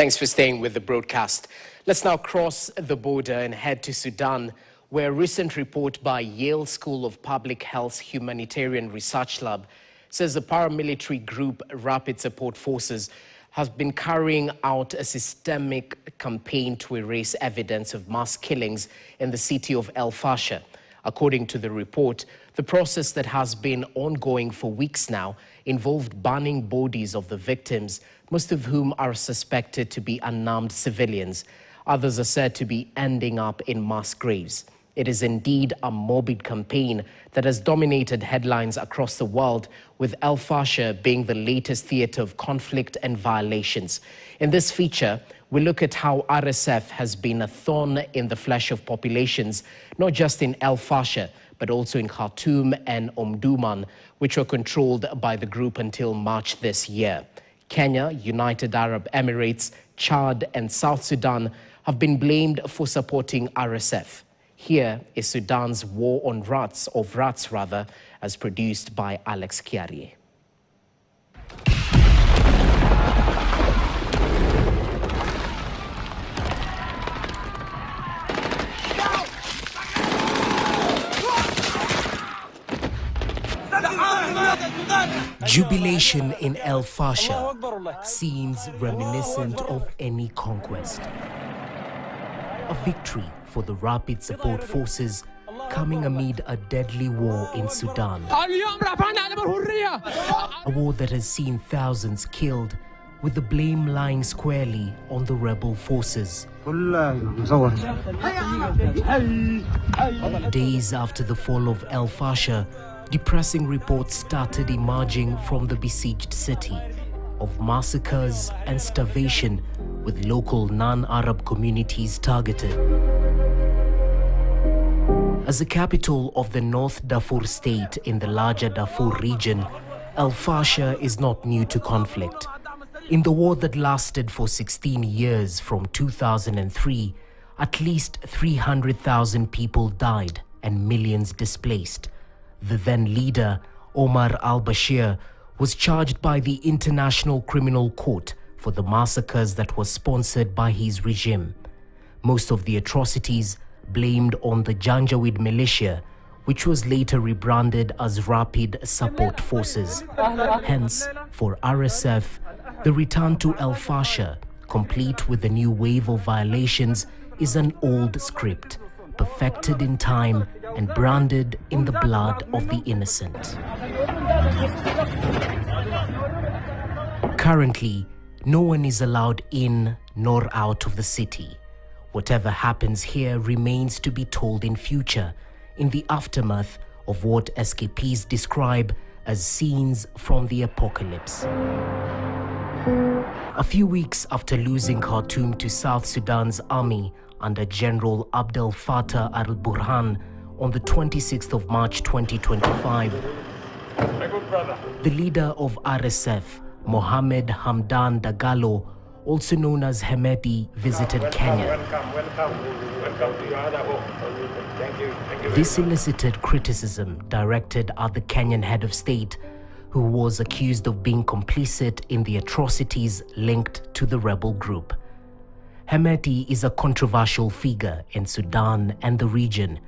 Thanks for staying with the broadcast. Let's now cross the border and head to Sudan, where a recent report by Yale School of Public Health's Humanitarian Research Lab says the paramilitary group Rapid Support Forces has been carrying out a systemic campaign to erase evidence of mass killings in the city of Fasher. According to the report, the process that has been ongoing for weeks now involved burning bodies of the victims, most of whom are suspected to be unarmed civilians. Others are said to be ending up in mass graves. It is indeed a morbid campaign that has dominated headlines across the world, with Fasher being the latest theater of conflict and violations. In this feature, we look at how RSF has been a thorn in the flesh of populations, not just in Fasher, but also in Khartoum and Omdurman, which were controlled by the group until March this year. Kenya, United Arab Emirates, Chad, and South Sudan have been blamed for supporting RSF. Here is Sudan's War on Ruts, as produced by Alex Kiarie. Jubilation in Fasher, scenes reminiscent of any conquest. A victory for the Rapid Support Forces coming amid a deadly war in Sudan. A war that has seen thousands killed, with the blame lying squarely on the rebel forces. Days after the fall of Fasher, depressing reports started emerging from the besieged city of massacres and starvation, with local non-Arab communities targeted. As the capital of the North Darfur state in the larger Darfur region, Fasher is not new to conflict. In the war that lasted for 16 years from 2003, at least 300,000 people died and millions displaced. The then leader, Omar al-Bashir, was charged by the International Criminal Court for the massacres that were sponsored by his regime. Most of the atrocities blamed on the Janjaweed militia, which was later rebranded as Rapid Support Forces. Hence, for RSF, the return to Fasher, complete with a new wave of violations, is an old script, perfected in time and branded in the blood of the innocent. Currently, no one is allowed in nor out of the city. Whatever happens here remains to be told in future, in the aftermath of what escapees describe as scenes from the apocalypse. A few weeks after losing Khartoum to South Sudan's army under General Abdel Fattah al-Burhan on the 26th of March 2025, the leader of RSF, Mohamed Hamdan Dagalo, also known as Hemeti, visited Kenya. Welcome to your other home. Thank you. This elicited criticism directed at the Kenyan head of state, who was accused of being complicit in the atrocities linked to the rebel group. Hemeti is a controversial figure in Sudan and the region.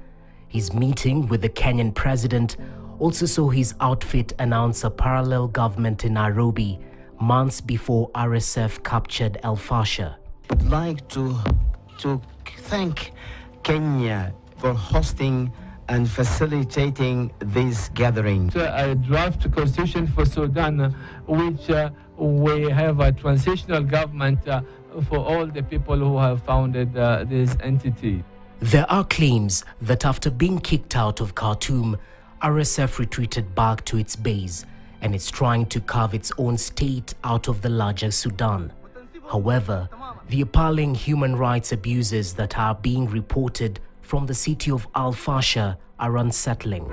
His meeting with the Kenyan president also saw his outfit announce a parallel government in Nairobi months before RSF captured Fasher. I'd like to thank Kenya for hosting and facilitating this gathering. A draft constitution for Sudan, which we have a transitional government for all the people who have founded this entity. There are claims that after being kicked out of Khartoum, RSF retreated back to its base and is trying to carve its own state out of the larger Sudan. However, the appalling human rights abuses that are being reported from the city of Fasher are unsettling.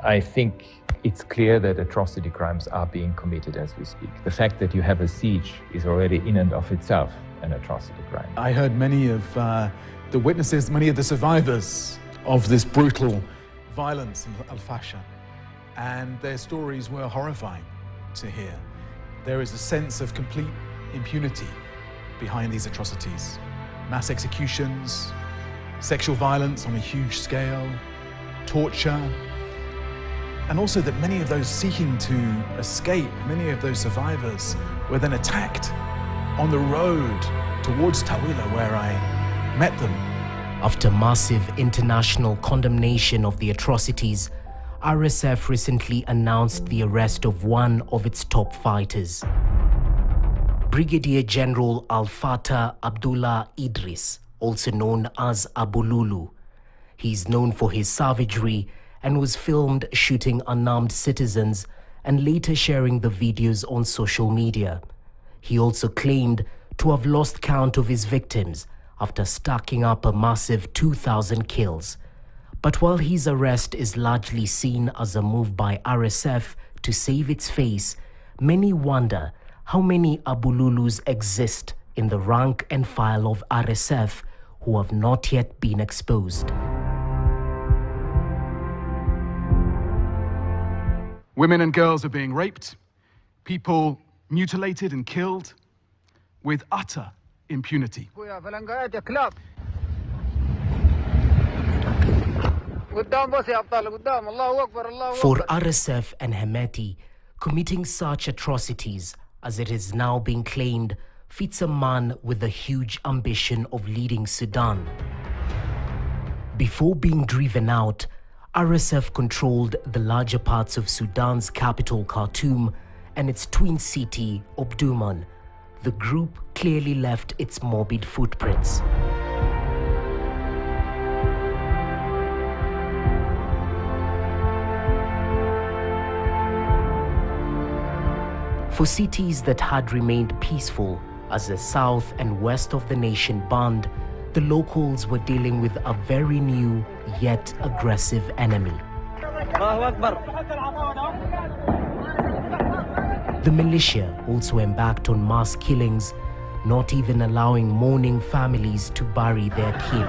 I think it's clear that atrocity crimes are being committed as we speak. The fact that you have a siege is already in and of itself an atrocity crime. I heard many of the witnesses, many of the survivors of this brutal violence in Fasher, and their stories were horrifying. to hear. There is a sense of complete impunity behind these atrocities. Mass executions, sexual violence on a huge scale, torture, and also that many of those seeking to escape, many of those survivors, were then attacked on the road towards Tawila, where I met them. After massive international condemnation of the atrocities, RSF recently announced the arrest of one of its top fighters, Brigadier General Al-Fatah Abdullah Idris, also known as Abu Lulu. He is known for his savagery and was filmed shooting unarmed citizens and later sharing the videos on social media. He also claimed to have lost count of his victims after stacking up a massive 2,000 kills. But while his arrest is largely seen as a move by RSF to save its face, many wonder how many Abu Lulus exist in the rank and file of RSF who have not yet been exposed. Women and girls are being raped, people mutilated and killed with utter impunity. For RSF and Hemeti, committing such atrocities, as it is now being claimed, fits a man with a huge ambition of leading Sudan. Before being driven out, RSF controlled the larger parts of Sudan's capital Khartoum and its twin city, Omdurman. The group clearly left its morbid footprints. For cities that had remained peaceful as the south and west of the nation burned, the locals were dealing with a very new yet aggressive enemy. The militia also embarked on mass killings, not even allowing mourning families to bury their kin.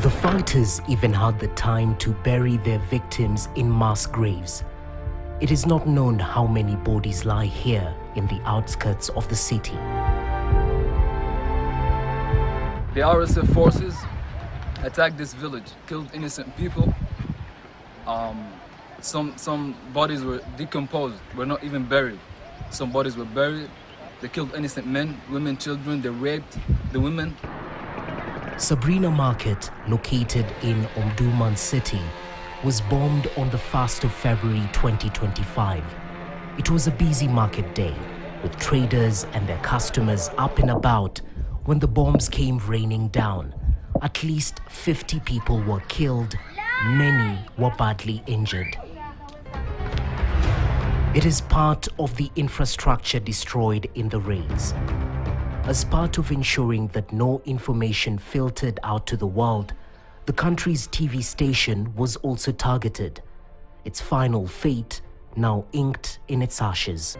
The fighters even had the time to bury their victims in mass graves. It is not known how many bodies lie here in the outskirts of the city. The RSF forces attacked this village, killed innocent people. Some bodies were decomposed, were not even buried. Some bodies were buried. They killed innocent men, women, children. They raped the women. Sabrina Market, located in Omdurman city, was bombed on the 1st of February 2025. It was a busy market day, with traders and their customers up and about when the bombs came raining down. At least 50 people were killed, many were badly injured. It is part of the infrastructure destroyed in the raids. As part of ensuring that no information filtered out to the world, the country's TV station was also targeted. Its final fate now inked in its ashes.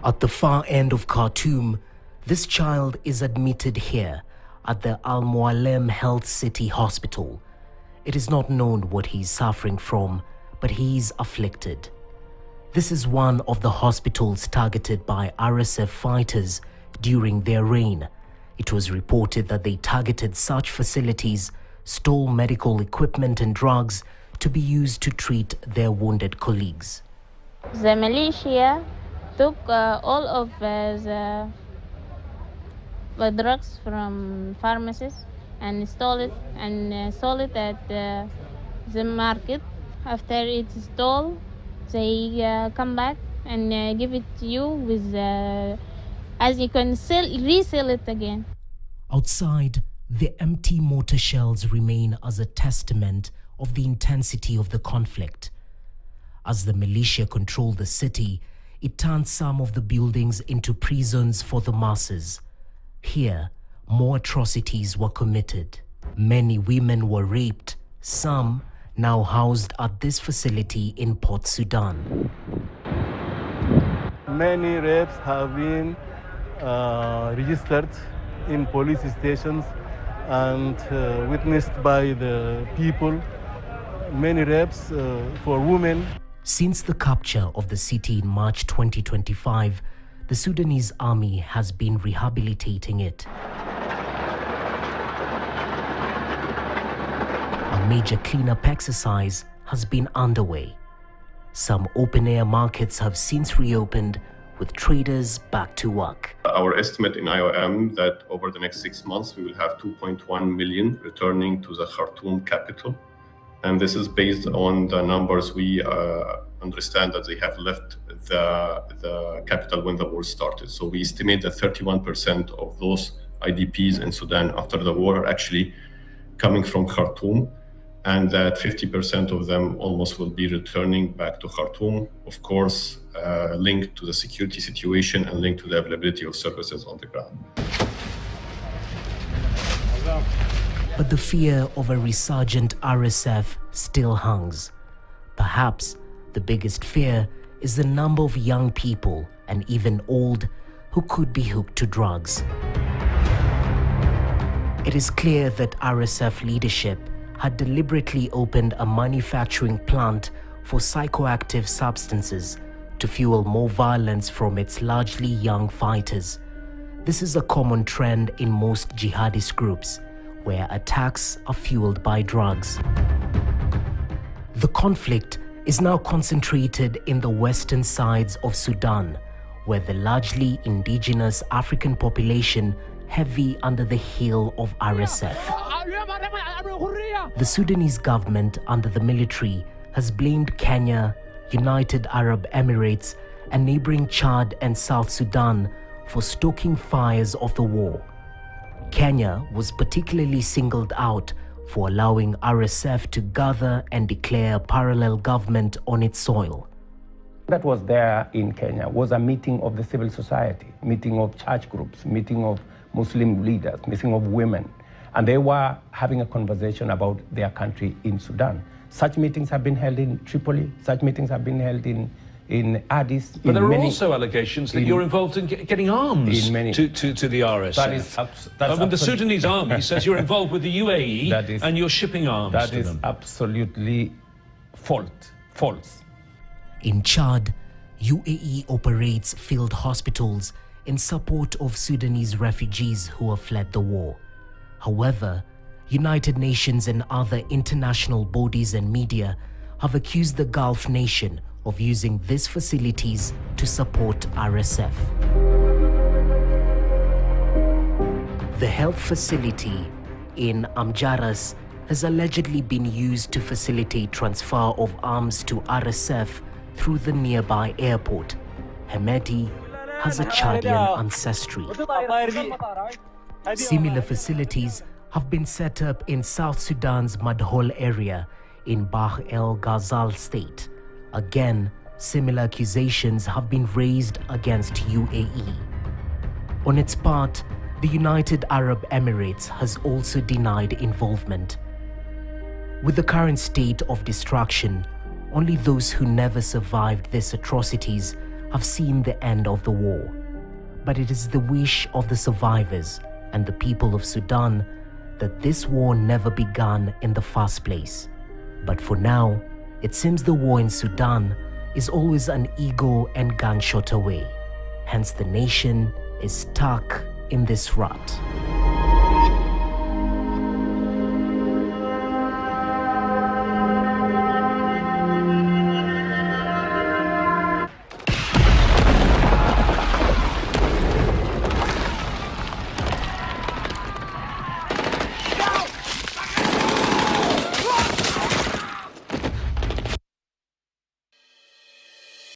At the far end of Khartoum, this child is admitted here at the Al Mualem Health City Hospital. It is not known what he is suffering from, but he is afflicted. This is one of the hospitals targeted by RSF fighters during their reign. It was reported that they targeted such facilities, stole medical equipment and drugs to be used to treat their wounded colleagues. The militia took all of the drugs from pharmacies and stole it and sold it at the market. After it's stole, they come back and give it to you with as you can resell it again. Outside, the empty mortar shells remain as a testament of the intensity of the conflict. As the militia control the city, it turned some of the buildings into prisons for the masses. Here, more atrocities were committed. Many women were raped, some now housed at this facility in Port Sudan. Many rapes have been registered in police stations and witnessed by the people many rapes for women. Since the capture of the city in March 2025, the Sudanese army has been rehabilitating it. A major cleanup exercise has been underway. Some open-air markets have since reopened, with traders back to work. Our estimate in IOM that over the next 6 months, we will have 2.1 million returning to the Khartoum capital. And this is based on the numbers we understand that they have left the capital when the war started. So we estimate that 31% of those IDPs in Sudan after the war are actually coming from Khartoum, and that 50% of them almost will be returning back to Khartoum, of course, linked to the security situation and linked to the availability of services on the ground. But the fear of a resurgent RSF still hangs. Perhaps the biggest fear is the number of young people, and even old, who could be hooked to drugs. It is clear that RSF leadership had deliberately opened a manufacturing plant for psychoactive substances to fuel more violence from its largely young fighters. This is a common trend in most jihadist groups, where attacks are fueled by drugs. The conflict is now concentrated in the western sides of Sudan, where the largely indigenous African population heavy under the heel of RSF. The Sudanese government under the military has blamed Kenya, United Arab Emirates, and neighboring Chad and South Sudan for stoking fires of the war. Kenya was particularly singled out for allowing RSF to gather and declare a parallel government on its soil. That was there in Kenya was a meeting of the civil society, meeting of church groups, meeting of Muslim leaders, meeting of women, and they were having a conversation about their country in Sudan. Such meetings have been held in Tripoli, such meetings have been held in Addis. But there are also allegations that you're involved in getting arms to the RSF. The Sudanese army says you're involved with the UAE and you're shipping arms to them. That is absolutely false. In Chad, UAE operates field hospitals in support of Sudanese refugees who have fled the war. However, United Nations and other international bodies and media have accused the Gulf nation of using these facilities to support RSF. The health facility in Amjaras has allegedly been used to facilitate transfer of arms to RSF through the nearby airport. Hemedi has a Chadian ancestry. Similar facilities have been set up in South Sudan's Madhol area in Bahr el Ghazal state. Again, similar accusations have been raised against UAE. On its part, the United Arab Emirates has also denied involvement. With the current state of destruction, only those who never survived these atrocities have seen the end of the war. But it is the wish of the survivors and the people of Sudan that this war never began in the first place. But for now, it seems the war in Sudan is always an ego and gunshot away. Hence the nation is stuck in this rut.